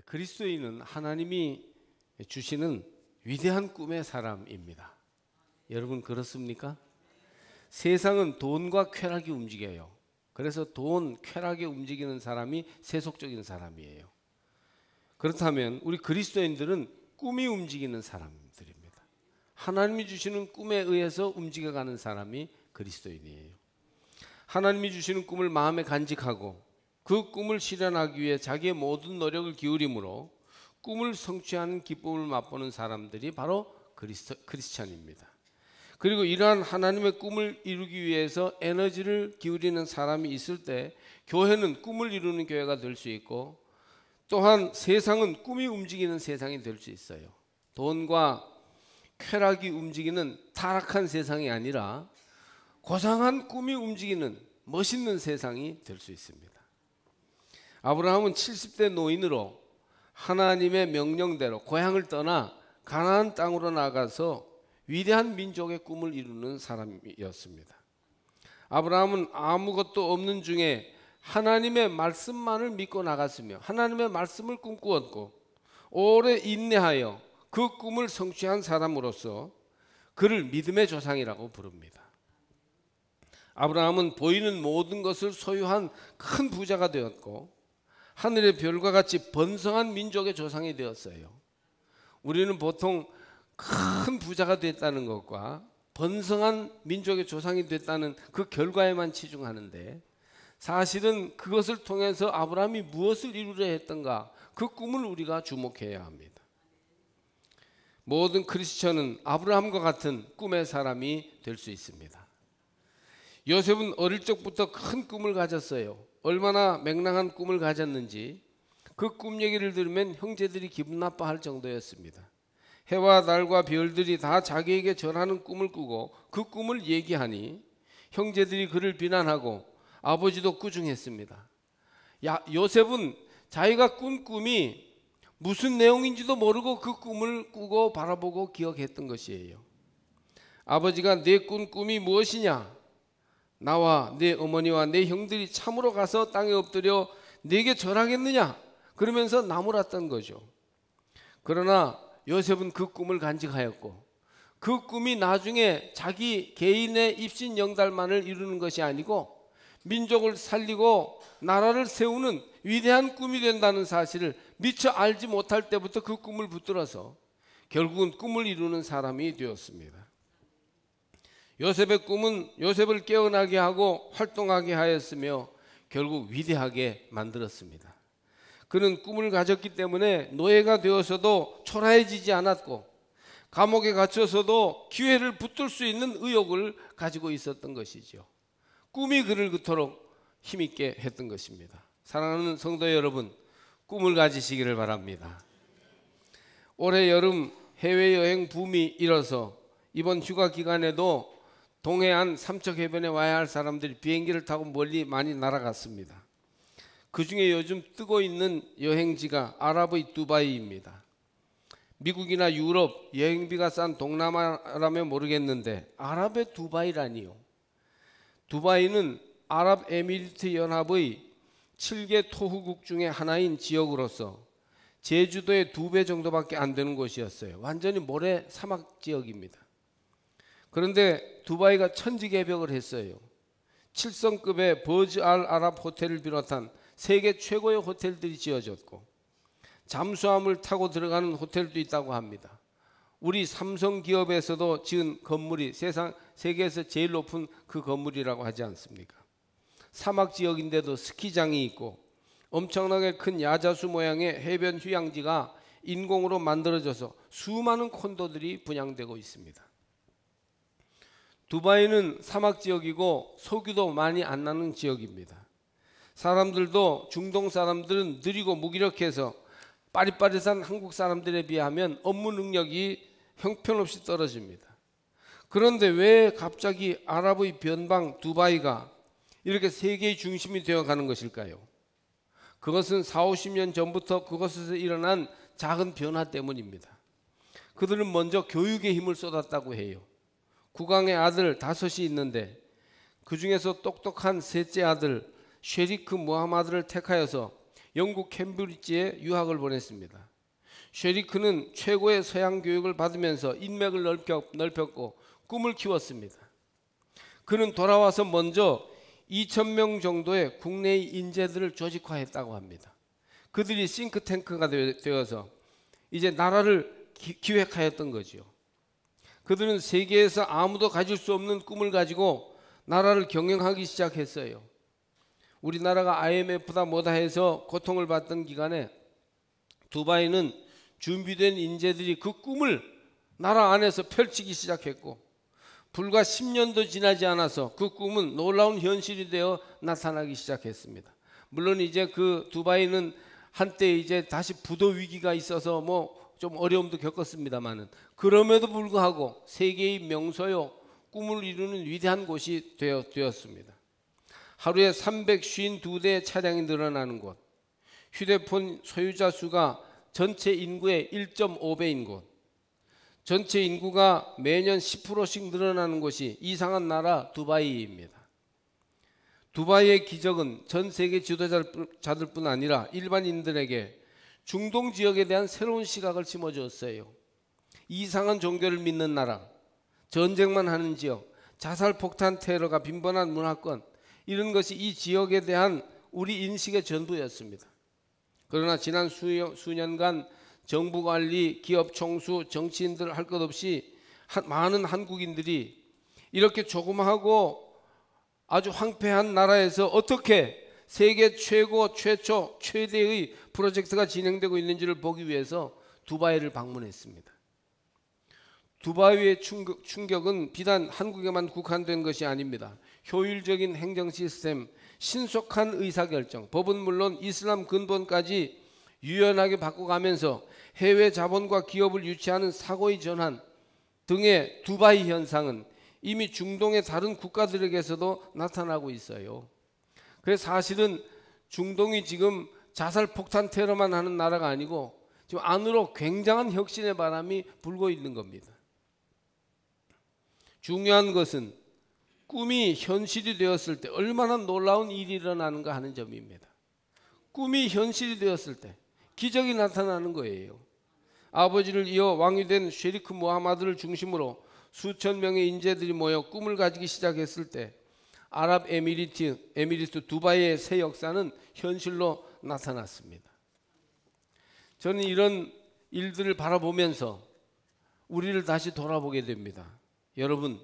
그리스도인은 하나님이 주시는 위대한 꿈의 사람입니다. 여러분 그렇습니까? 세상은 돈과 쾌락이 움직여요. 그래서 돈, 쾌락에 움직이는 사람이 세속적인 사람이에요. 그렇다면 우리 그리스도인들은 꿈이 움직이는 사람들입니다. 하나님이 주시는 꿈에 의해서 움직여가는 사람이 그리스도인이에요. 하나님이 주시는 꿈을 마음에 간직하고 그 꿈을 실현하기 위해 자기의 모든 노력을 기울임으로 꿈을 성취하는 기쁨을 맛보는 사람들이 바로 크리스찬입니다. 그리고 이러한 하나님의 꿈을 이루기 위해서 에너지를 기울이는 사람이 있을 때 교회는 꿈을 이루는 교회가 될 수 있고, 또한 세상은 꿈이 움직이는 세상이 될 수 있어요. 돈과 쾌락이 움직이는 타락한 세상이 아니라 고상한 꿈이 움직이는 멋있는 세상이 될 수 있습니다. 아브라함은 70대 노인으로 하나님의 명령대로 고향을 떠나 가나안 땅으로 나가서 위대한 민족의 꿈을 이루는 사람이었습니다. 아브라함은 아무것도 없는 중에 하나님의 말씀만을 믿고 나갔으며 하나님의 말씀을 꿈꾸었고 오래 인내하여 그 꿈을 성취한 사람으로서 그를 믿음의 조상이라고 부릅니다. 아브라함은 보이는 모든 것을 소유한 큰 부자가 되었고 하늘의 별과 같이 번성한 민족의 조상이 되었어요. 우리는 보통 큰 부자가 됐다는 것과 번성한 민족의 조상이 됐다는 그 결과에만 치중하는데, 사실은 그것을 통해서 아브라함이 무엇을 이루려 했던가, 그 꿈을 우리가 주목해야 합니다. 모든 크리스천은 아브라함과 같은 꿈의 사람이 될 수 있습니다. 요셉은 어릴 적부터 큰 꿈을 가졌어요. 얼마나 맹랑한 꿈을 가졌는지 그 꿈 얘기를 들으면 형제들이 기분 나빠할 정도였습니다. 해와 달과 별들이 다 자기에게 절하는 꿈을 꾸고 그 꿈을 얘기하니 형제들이 그를 비난하고 아버지도 꾸중했습니다. 요셉은 자기가 꾼 꿈이 무슨 내용인지도 모르고 그 꿈을 꾸고 바라보고 기억했던 것이에요. 아버지가 내 꾼 꿈이 무엇이냐? 나와 내 어머니와 내 형들이 참으로 가서 땅에 엎드려 내게 절하겠느냐? 그러면서 나무랐던 거죠. 그러나 요셉은 그 꿈을 간직하였고 그 꿈이 나중에 자기 개인의 입신 영달만을 이루는 것이 아니고 민족을 살리고 나라를 세우는 위대한 꿈이 된다는 사실을 미처 알지 못할 때부터 그 꿈을 붙들어서 결국은 꿈을 이루는 사람이 되었습니다. 요셉의 꿈은 요셉을 깨어나게 하고 활동하게 하였으며 결국 위대하게 만들었습니다. 그는 꿈을 가졌기 때문에 노예가 되어서도 초라해지지 않았고 감옥에 갇혀서도 기회를 붙들 수 있는 의욕을 가지고 있었던 것이죠. 꿈이 그를 그토록 힘있게 했던 것입니다. 사랑하는 성도 여러분, 꿈을 가지시기를 바랍니다. 올해 여름 해외여행 붐이 일어서 이번 휴가 기간에도 동해안 삼척해변에 와야 할 사람들이 비행기를 타고 멀리 많이 날아갔습니다. 그 중에 요즘 뜨고 있는 여행지가 아랍의 두바이입니다. 미국이나 유럽 여행비가 싼 동남아라면 모르겠는데 아랍의 두바이라니요. 두바이는 아랍에미리트 연합의 7개 토후국 중에 하나인 지역으로서 제주도의 2배 정도밖에 안 되는 곳이었어요. 완전히 모래 사막 지역입니다. 그런데 두바이가 천지개벽을 했어요. 7성급의 버즈 알 아랍 호텔을 비롯한 세계 최고의 호텔들이 지어졌고 잠수함을 타고 들어가는 호텔도 있다고 합니다. 우리 삼성 기업에서도 지은 건물이 세계에서 제일 높은 그 건물이라고 하지 않습니까? 사막 지역인데도 스키장이 있고 엄청나게 큰 야자수 모양의 해변 휴양지가 인공으로 만들어져서 수많은 콘도들이 분양되고 있습니다. 두바이는 사막 지역이고 석유도 많이 안 나는 지역입니다. 사람들도 중동 사람들은 느리고 무기력해서 빠릿빠릿한 한국 사람들에 비하면 업무 능력이 형편없이 떨어집니다. 그런데 왜 갑자기 아랍의 변방 두바이가 이렇게 세계의 중심이 되어가는 것일까요? 그것은 40-50년 전부터 그곳에서 일어난 작은 변화 때문입니다. 그들은 먼저 교육에 힘을 쏟았다고 해요. 국왕의 아들 5이 있는데 그 중에서 똑똑한 셋째 아들 쉐리크 무하마드를 택하여서 영국 캠브리지에 유학을 보냈습니다. 쉐리크는 최고의 서양 교육을 받으면서 인맥을 넓혔고 꿈을 키웠습니다. 그는 돌아와서 먼저 2,000명 정도의 국내의 인재들을 조직화했다고 합니다. 그들이 싱크탱크가 되어서 이제 나라를 기획하였던 거지요. 그들은 세계에서 아무도 가질 수 없는 꿈을 가지고 나라를 경영하기 시작했어요. 우리나라가 IMF다 뭐다 해서 고통을 받던 기간에 두바이는 준비된 인재들이 그 꿈을 나라 안에서 펼치기 시작했고, 불과 10년도 지나지 않아서 그 꿈은 놀라운 현실이 되어 나타나기 시작했습니다. 물론 이제 그 두바이는 한때 이제 다시 부도 위기가 있어서 뭐 좀 어려움도 겪었습니다만은, 그럼에도 불구하고 세계의 명소요 꿈을 이루는 위대한 곳이 되었습니다. 하루에 352대 차량이 늘어나는 곳, 휴대폰 소유자 수가 전체 인구의 1.5배인 곳, 전체 인구가 매년 10%씩 늘어나는 곳이 이상한 나라 두바이입니다. 두바이의 기적은 전 세계 지도자들뿐 아니라 일반인들에게 중동 지역에 대한 새로운 시각을 심어주었어요. 이상한 종교를 믿는 나라, 전쟁만 하는 지역, 자살폭탄 테러가 빈번한 문화권, 이런 것이 이 지역에 대한 우리 인식의 전부였습니다. 그러나 지난 수년간 정부 관리, 기업 총수, 정치인들 할 것 없이 많은 한국인들이 이렇게 조그마하고 아주 황폐한 나라에서 어떻게 세계 최고, 최초, 최대의 프로젝트가 진행되고 있는지를 보기 위해서 두바이를 방문했습니다. 두바이의 충격은 비단 한국에만 국한된 것이 아닙니다. 효율적인 행정 시스템, 신속한 의사결정, 법은 물론 이슬람 근본까지 유연하게 바꿔가면서 해외 자본과 기업을 유치하는 사고의 전환 등의 두바이 현상은 이미 중동의 다른 국가들에게서도 나타나고 있어요. 그래서 사실은 중동이 지금 자살폭탄 테러만 하는 나라가 아니고 지금 안으로 굉장한 혁신의 바람이 불고 있는 겁니다. 중요한 것은 꿈이 현실이 되었을 때 얼마나 놀라운 일이 일어나는가 하는 점입니다. 꿈이 현실이 되었을 때 기적이 나타나는 거예요. 아버지를 이어 왕이 된 쉐리크 무하마드를 중심으로 수천 명의 인재들이 모여 꿈을 가지기 시작했을 때 아랍에미리트 두바이의 새 역사는 현실로 나타났습니다. 저는 이런 일들을 바라보면서 우리를 다시 돌아보게 됩니다. 여러분,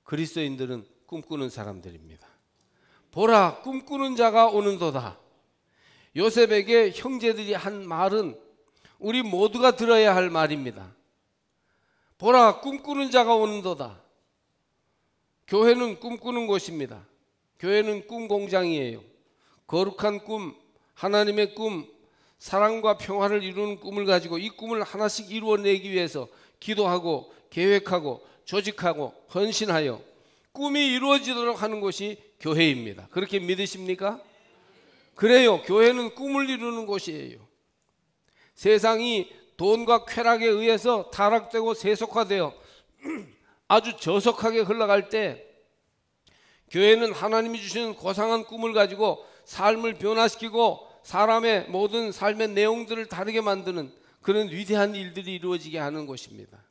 그리스도인들은 꿈꾸는 사람들입니다. 보라, 꿈꾸는 자가 오는도다. 요셉에게 형제들이 한 말은 우리 모두가 들어야 할 말입니다. 보라, 꿈꾸는 자가 오는도다. 교회는 꿈꾸는 곳입니다. 교회는 꿈 공장이에요. 거룩한 꿈, 하나님의 꿈, 사랑과 평화를 이루는 꿈을 가지고 이 꿈을 하나씩 이루어내기 위해서 기도하고 계획하고 조직하고 헌신하여 꿈이 이루어지도록 하는 곳이 교회입니다. 그렇게 믿으십니까? 그래요. 교회는 꿈을 이루는 곳이에요. 세상이 돈과 쾌락에 의해서 타락되고 세속화되어 아주 저속하게 흘러갈 때 교회는 하나님이 주시는 고상한 꿈을 가지고 삶을 변화시키고 사람의 모든 삶의 내용들을 다르게 만드는 그런 위대한 일들이 이루어지게 하는 곳입니다.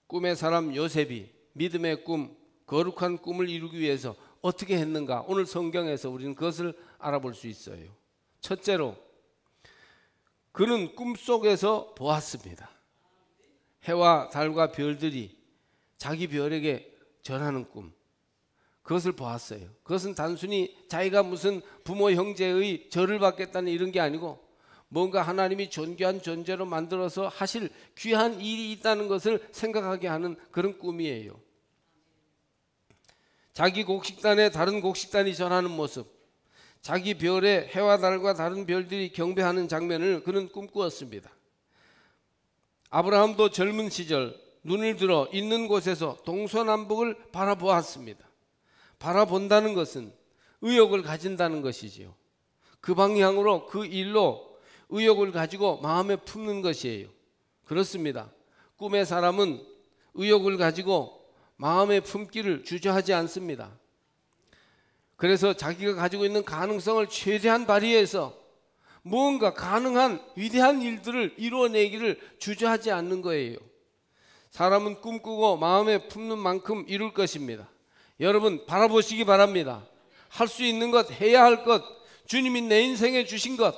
꿈의 사람 요셉이 믿음의 꿈, 거룩한 꿈을 이루기 위해서 어떻게 했는가? 오늘 성경에서 우리는 그것을 알아볼 수 있어요. 첫째로 그는 꿈속에서 보았습니다. 해와 달과 별들이 자기 별에게 절하는 꿈, 그것을 보았어요. 그것은 단순히 자기가 무슨 부모 형제의 절을 받겠다는 이런 게 아니고 뭔가 하나님이 존귀한 존재로 만들어서 하실 귀한 일이 있다는 것을 생각하게 하는 그런 꿈이에요. 자기 곡식단에 다른 곡식단이 전하는 모습, 자기 별에 해와 달과 다른 별들이 경배하는 장면을 그는 꿈꾸었습니다. 아브라함도 젊은 시절 눈을 들어 있는 곳에서 동서남북을 바라보았습니다. 바라본다는 것은 의욕을 가진다는 것이지요. 그 방향으로 그 일로 의욕을 가지고 마음에 품는 것이에요. 그렇습니다. 꿈의 사람은 의욕을 가지고 마음에 품기를 주저하지 않습니다. 그래서 자기가 가지고 있는 가능성을 최대한 발휘해서 무언가 가능한 위대한 일들을 이루어내기를 주저하지 않는 거예요. 사람은 꿈꾸고 마음에 품는 만큼 이룰 것입니다. 여러분 바라보시기 바랍니다. 할 수 있는 것, 해야 할 것, 주님이 내 인생에 주신 것,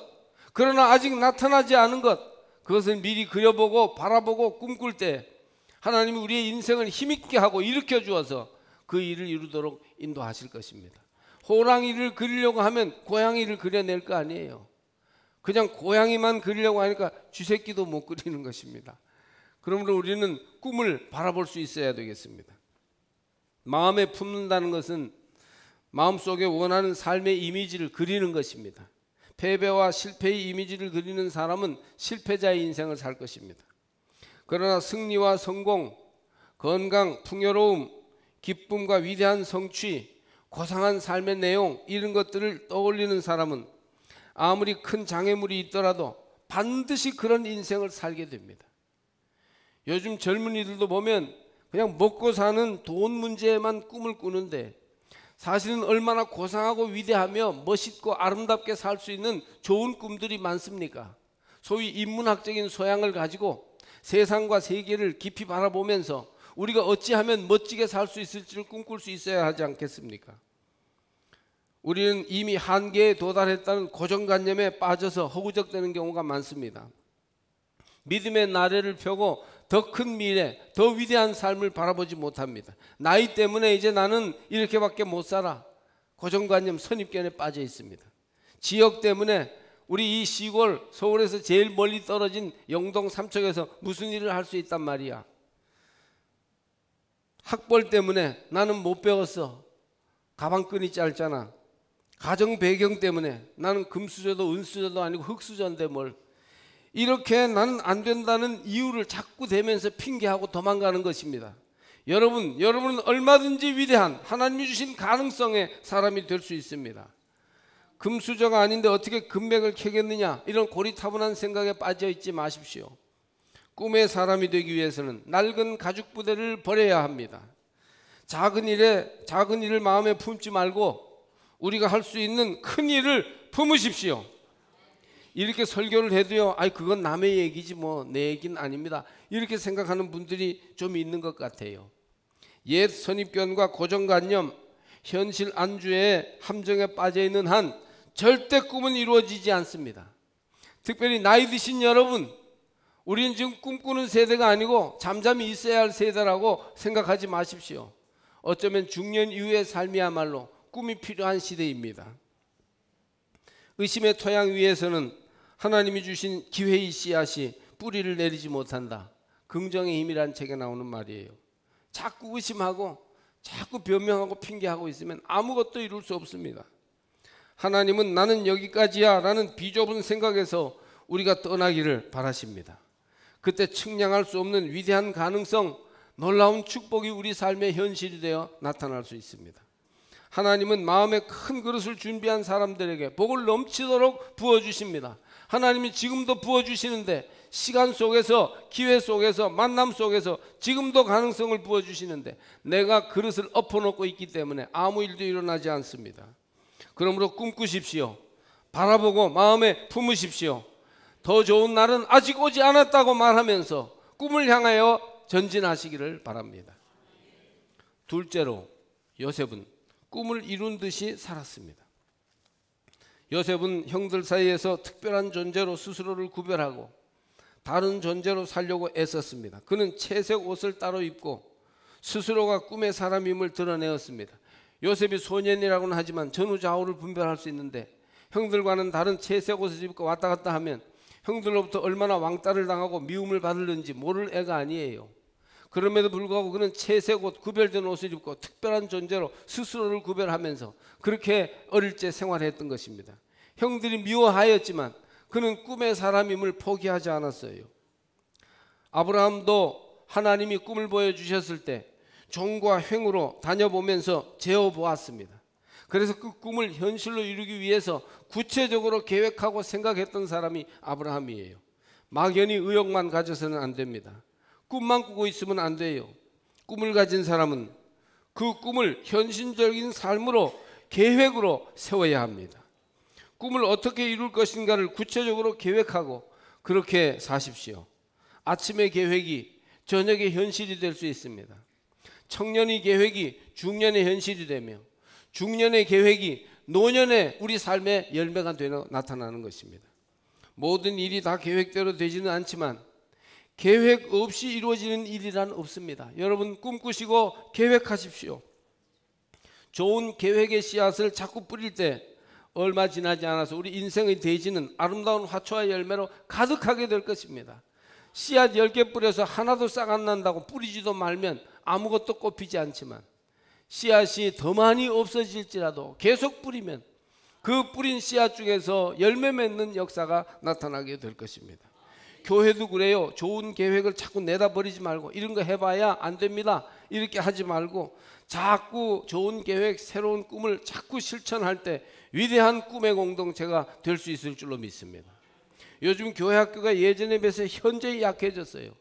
그러나 아직 나타나지 않은 것, 그것을 미리 그려보고 바라보고 꿈꿀 때 하나님이 우리의 인생을 힘있게 하고 일으켜 주어서 그 일을 이루도록 인도하실 것입니다. 호랑이를 그리려고 하면 고양이를 그려낼 거 아니에요. 그냥 고양이만 그리려고 하니까 쥐새끼도 못 그리는 것입니다. 그러므로 우리는 꿈을 바라볼 수 있어야 되겠습니다. 마음에 품는다는 것은 마음속에 원하는 삶의 이미지를 그리는 것입니다. 패배와 실패의 이미지를 그리는 사람은 실패자의 인생을 살 것입니다. 그러나 승리와 성공, 건강, 풍요로움, 기쁨과 위대한 성취, 고상한 삶의 내용, 이런 것들을 떠올리는 사람은 아무리 큰 장애물이 있더라도 반드시 그런 인생을 살게 됩니다. 요즘 젊은이들도 보면 그냥 먹고 사는 돈 문제에만 꿈을 꾸는데 사실은 얼마나 고상하고 위대하며 멋있고 아름답게 살 수 있는 좋은 꿈들이 많습니까? 소위 인문학적인 소양을 가지고 세상과 세계를 깊이 바라보면서 우리가 어찌하면 멋지게 살 수 있을지를 꿈꿀 수 있어야 하지 않겠습니까? 우리는 이미 한계에 도달했다는 고정관념에 빠져서 허구적대는 경우가 많습니다. 믿음의 나래를 펴고 더 큰 미래, 더 위대한 삶을 바라보지 못합니다. 나이 때문에 이제 나는 이렇게밖에 못 살아. 고정관념, 선입견에 빠져 있습니다. 지역 때문에 우리 이 시골, 서울에서 제일 멀리 떨어진 영동 삼척에서 무슨 일을 할 수 있단 말이야. 학벌 때문에 나는 못 배웠어. 가방끈이 짧잖아. 가정 배경 때문에 나는 금수저도 은수저도 아니고 흙수저인데 뭘. 이렇게 나는 안 된다는 이유를 자꾸 대면서 핑계하고 도망가는 것입니다. 여러분은 얼마든지 위대한 하나님이 주신 가능성의 사람이 될 수 있습니다. 금수저가 아닌데 어떻게 금맥을 캐겠느냐, 이런 고리타분한 생각에 빠져 있지 마십시오. 꿈의 사람이 되기 위해서는 낡은 가죽 부대를 버려야 합니다. 작은 일을 마음에 품지 말고 우리가 할 수 있는 큰 일을 품으십시오. 이렇게 설교를 해도요, 그건 남의 얘기지 뭐 내 얘기는 아닙니다, 이렇게 생각하는 분들이 좀 있는 것 같아요. 옛 선입견과 고정관념, 현실 안주의 함정에 빠져 있는 한 절대 꿈은 이루어지지 않습니다. 특별히 나이 드신 여러분, 우리는 지금 꿈꾸는 세대가 아니고 잠잠히 있어야 할 세대라고 생각하지 마십시오. 어쩌면 중년 이후의 삶이야말로 꿈이 필요한 시대입니다. 의심의 토양 위에서는 하나님이 주신 기회의 씨앗이 뿌리를 내리지 못한다. 긍정의 힘이란 책에 나오는 말이에요. 자꾸 의심하고 자꾸 변명하고 핑계하고 있으면 아무것도 이룰 수 없습니다. 하나님은 나는 여기까지야 라는 비좁은 생각에서 우리가 떠나기를 바라십니다. 그때 측량할 수 없는 위대한 가능성, 놀라운 축복이 우리 삶의 현실이 되어 나타날 수 있습니다. 하나님은 마음에 큰 그릇을 준비한 사람들에게 복을 넘치도록 부어주십니다. 하나님이 지금도 부어주시는데, 시간 속에서, 기회 속에서, 만남 속에서 지금도 가능성을 부어주시는데 내가 그릇을 엎어놓고 있기 때문에 아무 일도 일어나지 않습니다. 그러므로 꿈꾸십시오. 바라보고 마음에 품으십시오. 더 좋은 날은 아직 오지 않았다고 말하면서 꿈을 향하여 전진하시기를 바랍니다. 둘째로, 요셉은 꿈을 이룬 듯이 살았습니다. 요셉은 형들 사이에서 특별한 존재로 스스로를 구별하고 다른 존재로 살려고 애썼습니다. 그는 채색 옷을 따로 입고 스스로가 꿈의 사람임을 드러내었습니다. 요셉이 소년이라고는 하지만 전후좌우를 분별할 수 있는데 형들과는 다른 채색 옷을 입고 왔다 갔다 하면 형들로부터 얼마나 왕따를 당하고 미움을 받을는지 모를 애가 아니에요. 그럼에도 불구하고 그는 채색 옷, 구별된 옷을 입고 특별한 존재로 스스로를 구별하면서 그렇게 어릴 때 생활했던 것입니다. 형들이 미워하였지만 그는 꿈의 사람임을 포기하지 않았어요. 아브라함도 하나님이 꿈을 보여주셨을 때 종과 횡으로 다녀보면서 재어보았습니다. 그래서 그 꿈을 현실로 이루기 위해서 구체적으로 계획하고 생각했던 사람이 아브라함이에요. 막연히 의욕만 가져서는 안 됩니다. 꿈만 꾸고 있으면 안 돼요. 꿈을 가진 사람은 그 꿈을 현실적인 삶으로 계획으로 세워야 합니다. 꿈을 어떻게 이룰 것인가를 구체적으로 계획하고 그렇게 사십시오. 아침의 계획이 저녁의 현실이 될 수 있습니다. 청년의 계획이 중년의 현실이 되며 중년의 계획이 노년의 우리 삶의 열매가 되어 나타나는 것입니다. 모든 일이 다 계획대로 되지는 않지만 계획 없이 이루어지는 일이란 없습니다. 여러분 꿈꾸시고 계획하십시오. 좋은 계획의 씨앗을 자꾸 뿌릴 때 얼마 지나지 않아서 우리 인생의 대지는 아름다운 화초와 열매로 가득하게 될 것입니다. 씨앗 10개 뿌려서 하나도 싹 안 난다고 뿌리지도 말면 아무것도 꽃피지 않지만 씨앗이 더 많이 없어질지라도 계속 뿌리면 그 뿌린 씨앗 중에서 열매 맺는 역사가 나타나게 될 것입니다. 교회도 그래요. 좋은 계획을 자꾸 내다 버리지 말고 이런 거 해봐야 안 됩니다. 이렇게 하지 말고 자꾸 좋은 계획, 새로운 꿈을 자꾸 실천할 때 위대한 꿈의 공동체가 될 수 있을 줄로 믿습니다. 요즘 교회 학교가 예전에 비해서 현저히 약해졌어요.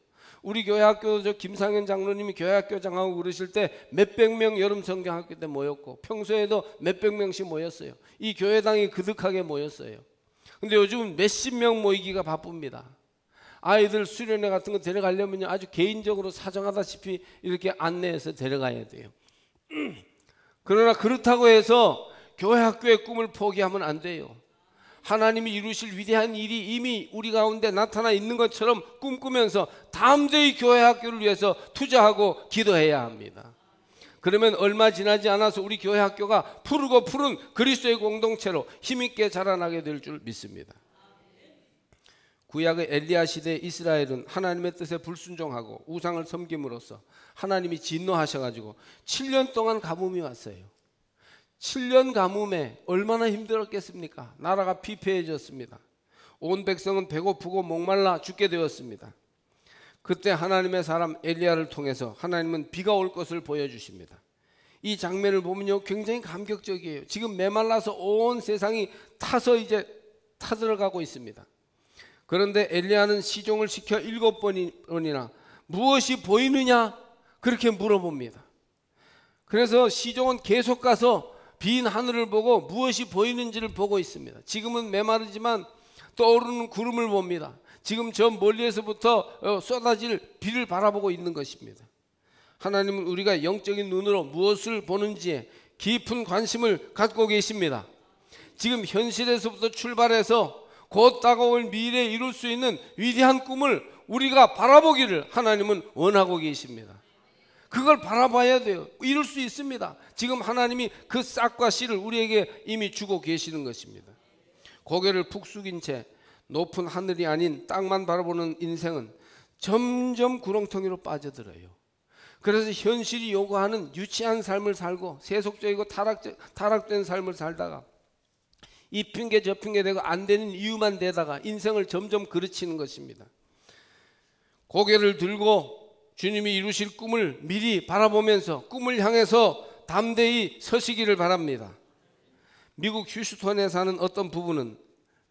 우리 교회 학교 김상현 장로님이 교회 학교장하고 그러실 때 몇백 명 여름 성경학교 때 모였고 평소에도 몇백 명씩 모였어요. 이 교회당이 그득하게 모였어요. 근데 요즘 몇십 명 모이기가 바쁩니다. 아이들 수련회 같은 거 데려가려면 아주 개인적으로 사정하다시피 이렇게 안내해서 데려가야 돼요. 그러나 그렇다고 해서 교회 학교의 꿈을 포기하면 안 돼요. 하나님이 이루실 위대한 일이 이미 우리 가운데 나타나 있는 것처럼 꿈꾸면서 담대히 교회 학교를 위해서 투자하고 기도해야 합니다. 그러면 얼마 지나지 않아서 우리 교회 학교가 푸르고 푸른 그리스도의 공동체로 힘있게 자라나게 될 줄 믿습니다. 구약의 엘리야 시대 이스라엘은 하나님의 뜻에 불순종하고 우상을 섬김으로써 하나님이 진노하셔가지고 7년 동안 가뭄이 왔어요. 7년 가뭄에 얼마나 힘들었겠습니까? 나라가 피폐해졌습니다. 온 백성은 배고프고 목말라 죽게 되었습니다. 그때 하나님의 사람 엘리야를 통해서 하나님은 비가 올 것을 보여주십니다. 이 장면을 보면요 굉장히 감격적이에요. 지금 메말라서 온 세상이 타서 이제 타들어가고 있습니다. 그런데 엘리야는 시종을 시켜 7번이나 무엇이 보이느냐 그렇게 물어봅니다. 그래서 시종은 계속 가서 빈 하늘을 보고 무엇이 보이는지를 보고 있습니다. 지금은 메마르지만 떠오르는 구름을 봅니다. 지금 저 멀리에서부터 쏟아질 비를 바라보고 있는 것입니다. 하나님은 우리가 영적인 눈으로 무엇을 보는지에 깊은 관심을 갖고 계십니다. 지금 현실에서부터 출발해서 곧 다가올 미래에 이룰 수 있는 위대한 꿈을 우리가 바라보기를 하나님은 원하고 계십니다. 그걸 바라봐야 돼요. 이룰 수 있습니다. 지금 하나님이 그 싹과 씨를 우리에게 이미 주고 계시는 것입니다. 고개를 푹 숙인 채 높은 하늘이 아닌 땅만 바라보는 인생은 점점 구렁텅이로 빠져들어요. 그래서 현실이 요구하는 유치한 삶을 살고 세속적이고 타락된 삶을 살다가 이 핑계 저 핑계 대고 안 되는 이유만 대다가 인생을 점점 그르치는 것입니다. 고개를 들고 주님이 이루실 꿈을 미리 바라보면서 꿈을 향해서 담대히 서시기를 바랍니다. 미국 휴스턴에 사는 어떤 부부는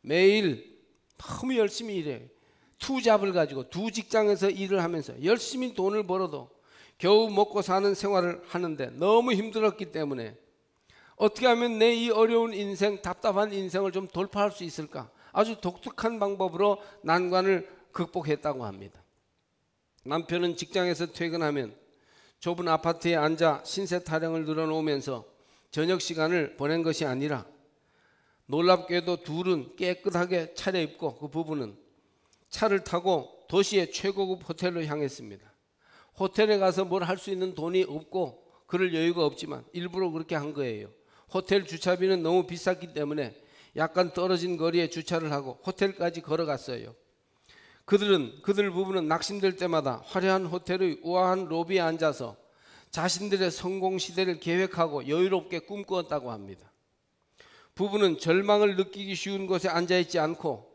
매일 너무 열심히 일해요. 투잡을 가지고 두 직장에서 일을 하면서 열심히 돈을 벌어도 겨우 먹고 사는 생활을 하는데 너무 힘들었기 때문에 어떻게 하면 내 이 어려운 인생, 답답한 인생을 좀 돌파할 수 있을까? 아주 독특한 방법으로 난관을 극복했다고 합니다. 남편은 직장에서 퇴근하면 좁은 아파트에 앉아 신세 타령을 늘어놓으면서 저녁 시간을 보낸 것이 아니라 놀랍게도 둘은 깨끗하게 차려입고 그 부부는 차를 타고 도시의 최고급 호텔로 향했습니다. 호텔에 가서 뭘 할 수 있는 돈이 없고 그럴 여유가 없지만 일부러 그렇게 한 거예요. 호텔 주차비는 너무 비쌌기 때문에 약간 떨어진 거리에 주차를 하고 호텔까지 걸어갔어요. 그들 부부는 낙심될 때마다 화려한 호텔의 우아한 로비에 앉아서 자신들의 성공 시대를 계획하고 여유롭게 꿈꾸었다고 합니다. 부부는 절망을 느끼기 쉬운 곳에 앉아있지 않고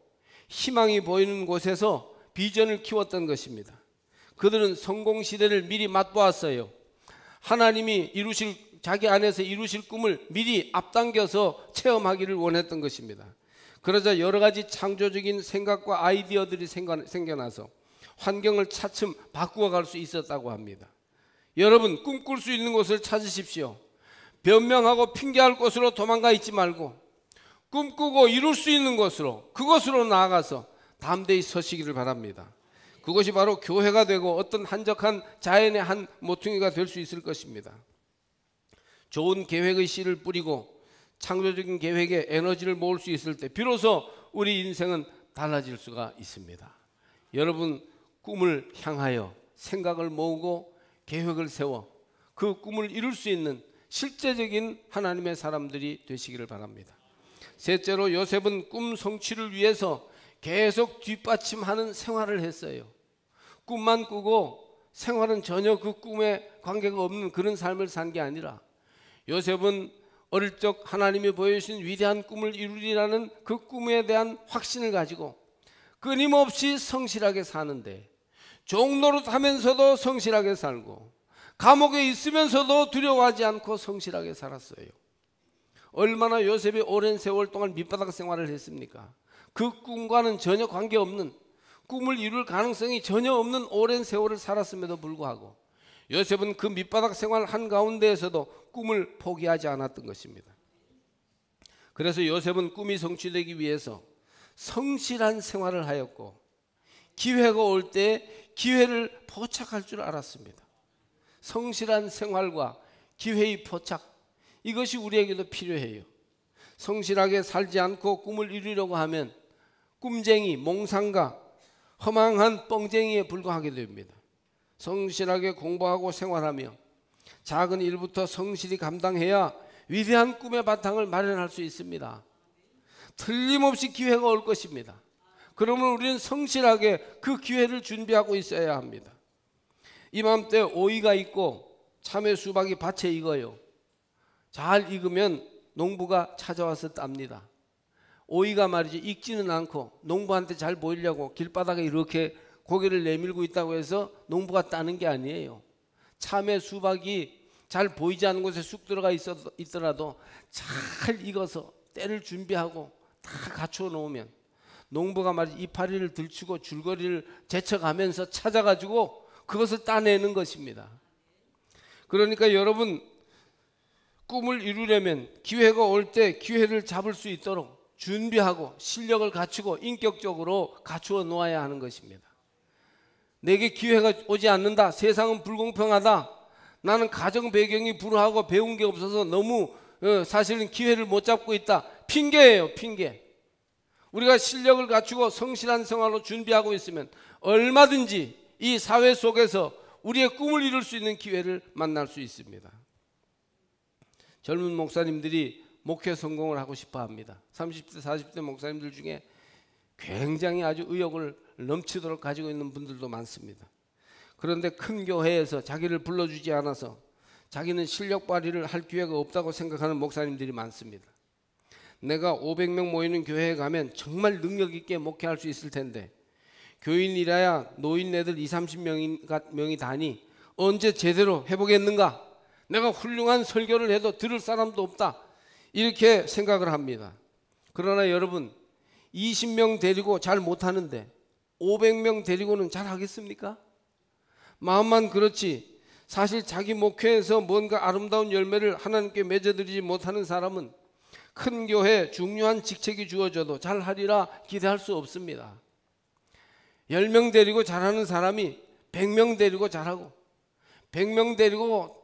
희망이 보이는 곳에서 비전을 키웠던 것입니다. 그들은 성공 시대를 미리 맛보았어요. 하나님이 자기 안에서 이루실 꿈을 미리 앞당겨서 체험하기를 원했던 것입니다. 그러자 여러 가지 창조적인 생각과 아이디어들이 생겨나서 환경을 차츰 바꾸어 갈 수 있었다고 합니다. 여러분 꿈꿀 수 있는 곳을 찾으십시오. 변명하고 핑계할 곳으로 도망가 있지 말고 꿈꾸고 이룰 수 있는 곳으로, 그곳으로 나아가서 담대히 서시기를 바랍니다. 그것이 바로 교회가 되고 어떤 한적한 자연의 한 모퉁이가 될 수 있을 것입니다. 좋은 계획의 씨를 뿌리고 창조적인 계획에 에너지를 모을 수 있을 때 비로소 우리 인생은 달라질 수가 있습니다. 여러분, 꿈을 향하여 생각을 모으고 계획을 세워 그 꿈을 이룰 수 있는 실제적인 하나님의 사람들이 되시기를 바랍니다. 셋째로, 요셉은 꿈 성취를 위해서 계속 뒷받침하는 생활을 했어요. 꿈만 꾸고 생활은 전혀 그 꿈에 관계가 없는 그런 삶을 산 게 아니라, 요셉은 어릴 적 하나님이 보여주신 위대한 꿈을 이루리라는 그 꿈에 대한 확신을 가지고 끊임없이 성실하게 사는데, 종노릇 하면서도 성실하게 살고 감옥에 있으면서도 두려워하지 않고 성실하게 살았어요. 얼마나 요셉이 오랜 세월 동안 밑바닥 생활을 했습니까? 그 꿈과는 전혀 관계없는, 꿈을 이룰 가능성이 전혀 없는 오랜 세월을 살았음에도 불구하고 요셉은 그 밑바닥 생활 한가운데에서도 꿈을 포기하지 않았던 것입니다. 그래서 요셉은 꿈이 성취되기 위해서 성실한 생활을 하였고, 기회가 올 때 기회를 포착할 줄 알았습니다. 성실한 생활과 기회의 포착, 이것이 우리에게도 필요해요. 성실하게 살지 않고 꿈을 이루려고 하면 꿈쟁이, 몽상가, 허망한 뻥쟁이에 불과하게 됩니다. 성실하게 공부하고 생활하며 작은 일부터 성실히 감당해야 위대한 꿈의 바탕을 마련할 수 있습니다. 틀림없이 기회가 올 것입니다. 그러면 우리는 성실하게 그 기회를 준비하고 있어야 합니다. 이맘때 오이가 있고 참외 수박이 밭에 익어요. 잘 익으면 농부가 찾아와서 땁니다. 오이가 말이죠, 익지는 않고 농부한테 잘 보이려고 길바닥에 이렇게 고개를 내밀고 있다고 해서 농부가 따는 게 아니에요. 참외 수박이 잘 보이지 않는 곳에 쑥 들어가 있더라도 잘 익어서 때를 준비하고 다 갖추어 놓으면 농부가 말이죠, 이파리를 들치고 줄거리를 제쳐가면서 찾아가지고 그것을 따내는 것입니다. 그러니까 여러분, 꿈을 이루려면 기회가 올 때 기회를 잡을 수 있도록 준비하고 실력을 갖추고 인격적으로 갖추어 놓아야 하는 것입니다. 내게 기회가 오지 않는다, 세상은 불공평하다, 나는 가정 배경이 불우하고 배운 게 없어서 너무 사실은 기회를 못 잡고 있다, 핑계예요, 핑계. 우리가 실력을 갖추고 성실한 생활로 준비하고 있으면 얼마든지 이 사회 속에서 우리의 꿈을 이룰 수 있는 기회를 만날 수 있습니다. 젊은 목사님들이 목회 성공을 하고 싶어 합니다. 30대 40대 목사님들 중에 굉장히 아주 의욕을 넘치도록 가지고 있는 분들도 많습니다. 그런데 큰 교회에서 자기를 불러주지 않아서 자기는 실력 발휘를 할 기회가 없다고 생각하는 목사님들이 많습니다. 내가 500명 모이는 교회에 가면 정말 능력 있게 목회할 수 있을 텐데 교인이라야 노인네들 20-30명이 다니 언제 제대로 해보겠는가? 내가 훌륭한 설교를 해도 들을 사람도 없다, 이렇게 생각을 합니다. 그러나 여러분, 20명 데리고 잘 못하는데 500명 데리고는 잘 하겠습니까? 마음만 그렇지 사실 자기 목회에서 뭔가 아름다운 열매를 하나님께 맺어드리지 못하는 사람은 큰 교회 중요한 직책이 주어져도 잘하리라 기대할 수 없습니다. 10명 데리고 잘하는 사람이 100명 데리고 잘하고, 100명 데리고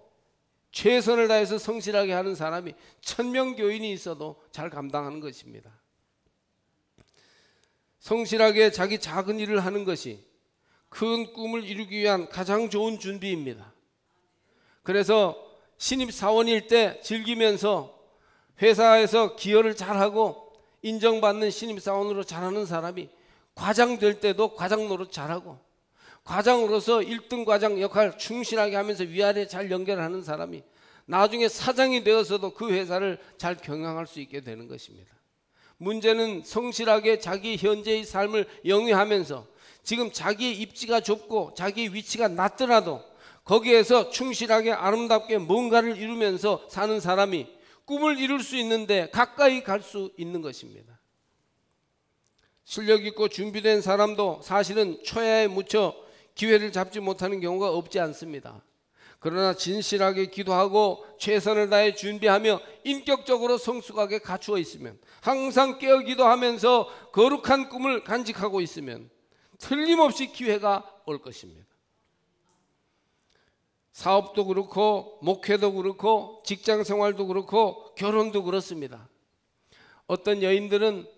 최선을 다해서 성실하게 하는 사람이 1000명 교인이 있어도 잘 감당하는 것입니다. 성실하게 자기 작은 일을 하는 것이 큰 꿈을 이루기 위한 가장 좋은 준비입니다. 그래서 신입사원일 때 즐기면서 회사에서 기여를 잘하고 인정받는 신입사원으로 잘하는 사람이 과장 될 때도 과장 노릇 잘하고, 과장으로서 1등 과장 역할 충실하게 하면서 위아래 잘 연결하는 사람이 나중에 사장이 되어서도 그 회사를 잘 경영할 수 있게 되는 것입니다. 문제는 성실하게 자기 현재의 삶을 영위하면서 지금 자기의 입지가 좁고 자기의 위치가 낮더라도 거기에서 충실하게 아름답게 뭔가를 이루면서 사는 사람이 꿈을 이룰 수 있는데 가까이 갈 수 있는 것입니다. 실력 있고 준비된 사람도 사실은 초야에 묻혀 기회를 잡지 못하는 경우가 없지 않습니다. 그러나 진실하게 기도하고 최선을 다해 준비하며 인격적으로 성숙하게 갖추어 있으면, 항상 깨어 기도하면서 거룩한 꿈을 간직하고 있으면 틀림없이 기회가 올 것입니다. 사업도 그렇고 목회도 그렇고 직장 생활도 그렇고 결혼도 그렇습니다. 어떤 여인들은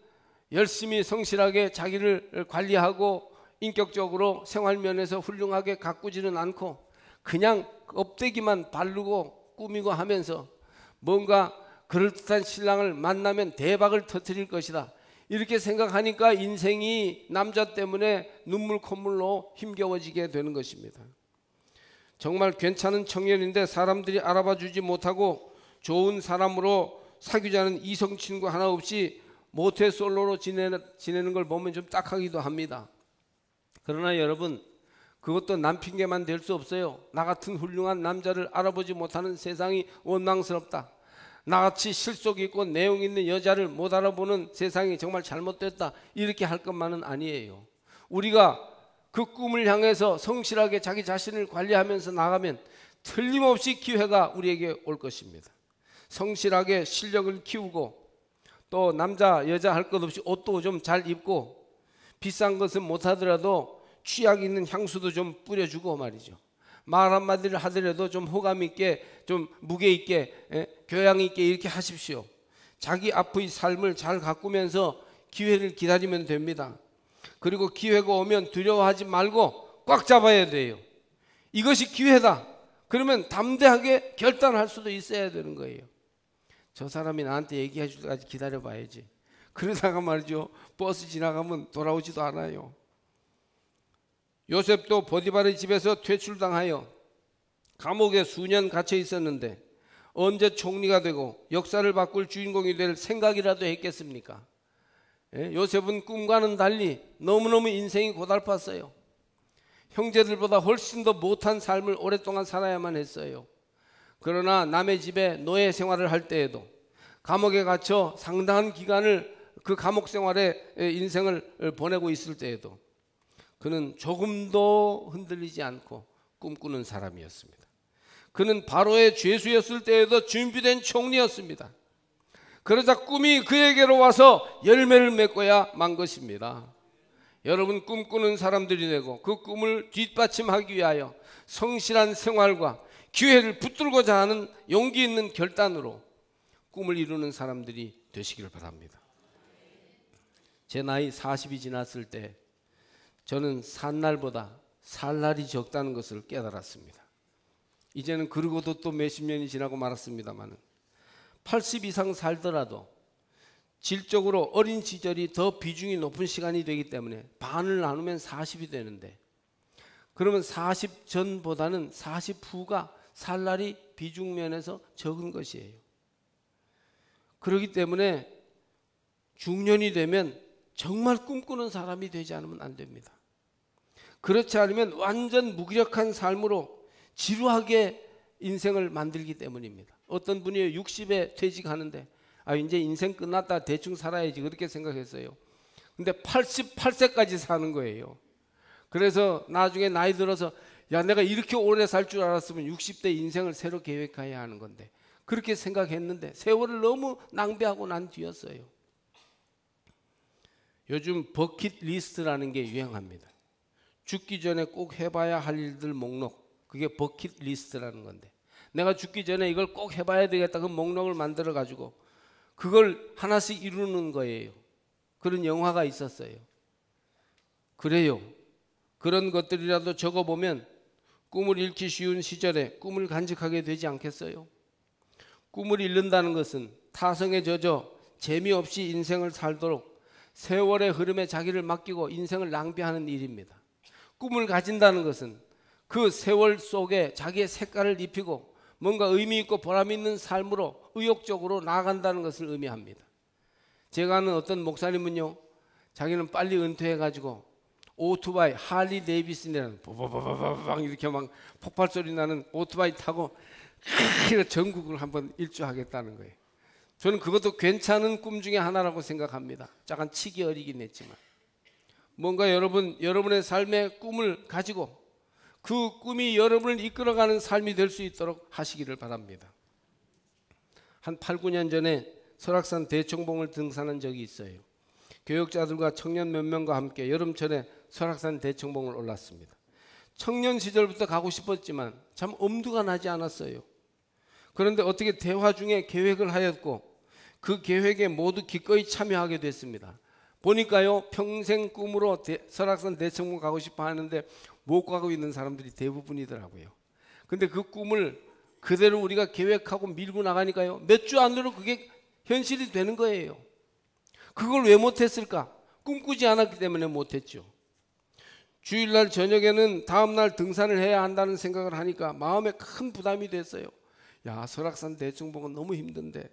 열심히 성실하게 자기를 관리하고 인격적으로 생활면에서 훌륭하게 가꾸지는 않고 그냥 껍데기만 바르고 꾸미고 하면서 뭔가 그럴듯한 신랑을 만나면 대박을 터뜨릴 것이다, 이렇게 생각하니까 인생이 남자 때문에 눈물 콧물로 힘겨워지게 되는 것입니다. 정말 괜찮은 청년인데 사람들이 알아봐 주지 못하고 좋은 사람으로 사귀자는 이성 친구 하나 없이 모태솔로로 지내는 걸 보면 좀 딱하기도 합니다. 그러나 여러분, 그것도 남 핑계만 될 수 없어요. 나 같은 훌륭한 남자를 알아보지 못하는 세상이 원망스럽다. 나같이 실속 있고 내용 있는 여자를 못 알아보는 세상이 정말 잘못됐다, 이렇게 할 것만은 아니에요. 우리가 그 꿈을 향해서 성실하게 자기 자신을 관리하면서 나가면 틀림없이 기회가 우리에게 올 것입니다. 성실하게 실력을 키우고 또 남자 여자 할 것 없이 옷도 좀 잘 입고 비싼 것은 못하더라도 취향 있는 향수도 좀 뿌려주고 말이죠. 말 한마디를 하더라도 좀 호감 있게, 좀 무게 있게, 교양 있게 이렇게 하십시오. 자기 앞의 삶을 잘 가꾸면서 기회를 기다리면 됩니다. 그리고 기회가 오면 두려워하지 말고 꽉 잡아야 돼요. 이것이 기회다. 그러면 담대하게 결단할 수도 있어야 되는 거예요. 저 사람이 나한테 얘기해 줄 때까지 기다려 봐야지. 그러다가 말이죠, 버스 지나가면 돌아오지도 않아요. 요셉도 보디발의 집에서 퇴출당하여 감옥에 수년 갇혀 있었는데 언제 총리가 되고 역사를 바꿀 주인공이 될 생각이라도 했겠습니까? 요셉은 꿈과는 달리 너무너무 인생이 고달팠어요. 형제들보다 훨씬 더 못한 삶을 오랫동안 살아야만 했어요. 그러나 남의 집에 노예 생활을 할 때에도, 감옥에 갇혀 상당한 기간을 그 감옥 생활에 인생을 보내고 있을 때에도 그는 조금도 흔들리지 않고 꿈꾸는 사람이었습니다. 그는 바로의 죄수였을 때에도 준비된 총리였습니다. 그러자 꿈이 그에게로 와서 열매를 맺고야 만 것입니다. 여러분, 꿈꾸는 사람들이 되고 그 꿈을 뒷받침하기 위하여 성실한 생활과 기회를 붙들고자 하는 용기 있는 결단으로 꿈을 이루는 사람들이 되시기를 바랍니다. 제 나이 40이 지났을 때 저는 산 날보다 살 날이 적다는 것을 깨달았습니다. 이제는 그러고도 또 몇십 년이 지나고 말았습니다만 80 이상 살더라도 질적으로 어린 시절이 더 비중이 높은 시간이 되기 때문에 반을 나누면 40이 되는데, 그러면 40 전보다는 40 후가 살 날이 비중 면에서 적은 것이에요. 그렇기 때문에 중년이 되면 정말 꿈꾸는 사람이 되지 않으면 안 됩니다. 그렇지 않으면 완전 무기력한 삶으로 지루하게 인생을 만들기 때문입니다. 어떤 분이 60에 퇴직하는데 이제 인생 끝났다, 대충 살아야지, 그렇게 생각했어요. 근데 88세까지 사는 거예요. 그래서 나중에 나이 들어서 내가 이렇게 오래 살 줄 알았으면 60대 인생을 새로 계획해야 하는 건데, 그렇게 생각했는데 세월을 너무 낭비하고 난 뒤였어요. 요즘 버킷리스트라는 게 유행합니다. 죽기 전에 꼭 해봐야 할 일들 목록, 그게 버킷리스트라는 건데, 내가 죽기 전에 이걸 꼭 해봐야 되겠다, 그 목록을 만들어 가지고 그걸 하나씩 이루는 거예요. 그런 영화가 있었어요. 그래요. 그런 것들이라도 적어보면 꿈을 잃기 쉬운 시절에 꿈을 간직하게 되지 않겠어요? 꿈을 잃는다는 것은 타성에 젖어 재미없이 인생을 살도록 세월의 흐름에 자기를 맡기고 인생을 낭비하는 일입니다. 꿈을 가진다는 것은 그 세월 속에 자기의 색깔을 입히고 뭔가 의미 있고 보람 있는 삶으로 의욕적으로 나아간다는 것을 의미합니다. 제가 아는 어떤 목사님은요, 자기는 빨리 은퇴해가지고 오토바이, 할리 데이비슨이라는 바바바바방 이렇게 막 폭발 소리 나는 오토바이 타고 전국을 한번 일주하겠다는 거예요. 저는 그것도 괜찮은 꿈 중에 하나라고 생각합니다. 약간 치기 어리긴 했지만 뭔가 여러분의 삶의 꿈을 가지고 그 꿈이 여러분을 이끌어가는 삶이 될 수 있도록 하시기를 바랍니다. 한 8, 9년 전에 설악산 대청봉을 등산한 적이 있어요. 교역자들과 청년 몇 명과 함께 여름철에 설악산 대청봉을 올랐습니다. 청년 시절부터 가고 싶었지만 참 엄두가 나지 않았어요. 그런데 어떻게 대화 중에 계획을 하였고 그 계획에 모두 기꺼이 참여하게 됐습니다. 보니까요, 평생 꿈으로 설악산 대청봉 가고 싶어 하는데 못 가고 있는 사람들이 대부분이더라고요. 근데 그 꿈을 그대로 우리가 계획하고 밀고 나가니까요, 몇 주 안으로 그게 현실이 되는 거예요. 그걸 왜 못했을까? 꿈꾸지 않았기 때문에 못했죠. 주일날 저녁에는 다음날 등산을 해야 한다는 생각을 하니까 마음에 큰 부담이 됐어요. 야, 설악산 대청봉은 너무 힘든데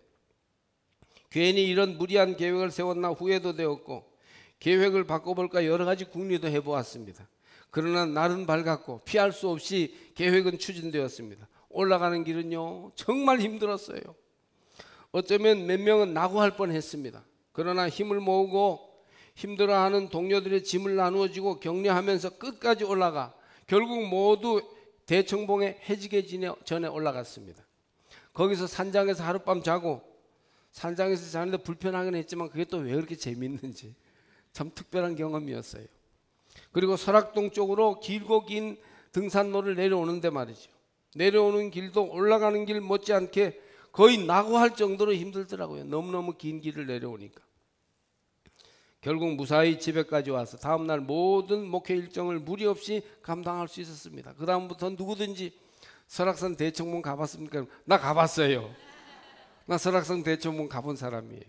괜히 이런 무리한 계획을 세웠나 후회도 되었고, 계획을 바꿔볼까 여러 가지 궁리도 해보았습니다. 그러나 날은 밝았고 피할 수 없이 계획은 추진되었습니다. 올라가는 길은요, 정말 힘들었어요. 어쩌면 몇 명은 낙오할 뻔했습니다. 그러나 힘을 모으고 힘들어하는 동료들의 짐을 나누어주고 격려하면서 끝까지 올라가 결국 모두 대청봉에 해지기 전에 올라갔습니다. 거기서 산장에서 하룻밤 자고, 산장에서 자는데 불편하긴 했지만 그게 또 왜 그렇게 재밌는지 참 특별한 경험이었어요. 그리고 설악동 쪽으로 길고 긴 등산로를 내려오는데 말이죠, 내려오는 길도 올라가는 길 못지않게 거의 낙오할 정도로 힘들더라고요. 너무너무 긴 길을 내려오니까. 결국 무사히 집에까지 와서 다음날 모든 목회 일정을 무리 없이 감당할 수 있었습니다. 그 다음부터 누구든지 설악산 대청봉 가봤습니까? 나 가봤어요. 나 설악산 대청봉 가본 사람이에요.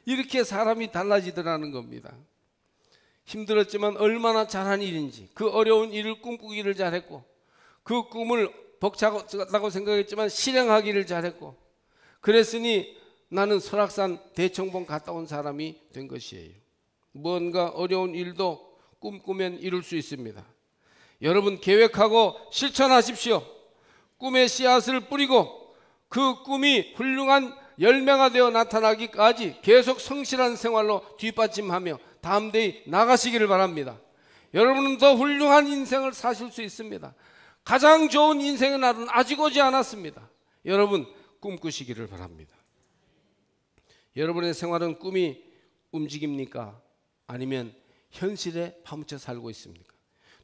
이렇게 사람이 달라지더라는 겁니다. 힘들었지만 얼마나 잘한 일인지, 그 어려운 일을 꿈꾸기를 잘했고, 그 꿈을 벅차다고 생각했지만 실행하기를 잘했고, 그랬으니 나는 설악산 대청봉 갔다 온 사람이 된 것이에요. 무언가 어려운 일도 꿈꾸면 이룰 수 있습니다. 여러분, 계획하고 실천하십시오. 꿈의 씨앗을 뿌리고 그 꿈이 훌륭한 열매가 되어 나타나기까지 계속 성실한 생활로 뒷받침하며 담대히 나가시기를 바랍니다. 여러분은 더 훌륭한 인생을 사실 수 있습니다. 가장 좋은 인생의 날은 아직 오지 않았습니다. 여러분, 꿈꾸시기를 바랍니다. 여러분의 생활은 꿈이 움직입니까? 아니면 현실에 파묻혀 살고 있습니까?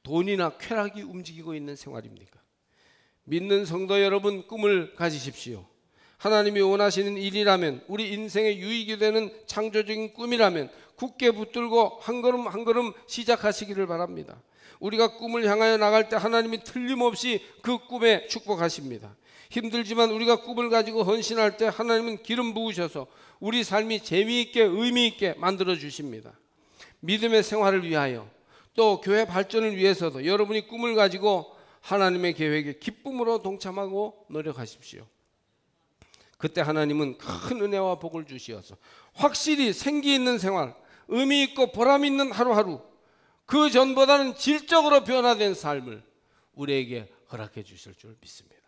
돈이나 쾌락이 움직이고 있는 생활입니까? 믿는 성도 여러분, 꿈을 가지십시오. 하나님이 원하시는 일이라면, 우리 인생의 유익이 되는 창조적인 꿈이라면 굳게 붙들고 한 걸음 한 걸음 시작하시기를 바랍니다. 우리가 꿈을 향하여 나갈 때 하나님이 틀림없이 그 꿈에 축복하십니다. 힘들지만 우리가 꿈을 가지고 헌신할 때 하나님은 기름 부으셔서 우리 삶이 재미있게 의미있게 만들어 주십니다. 믿음의 생활을 위하여, 또 교회 발전을 위해서도 여러분이 꿈을 가지고 하나님의 계획에 기쁨으로 동참하고 노력하십시오. 그때 하나님은 큰 은혜와 복을 주시어서 확실히 생기 있는 생활, 의미 있고 보람 있는 하루하루, 그 전보다는 질적으로 변화된 삶을 우리에게 허락해 주실 줄 믿습니다.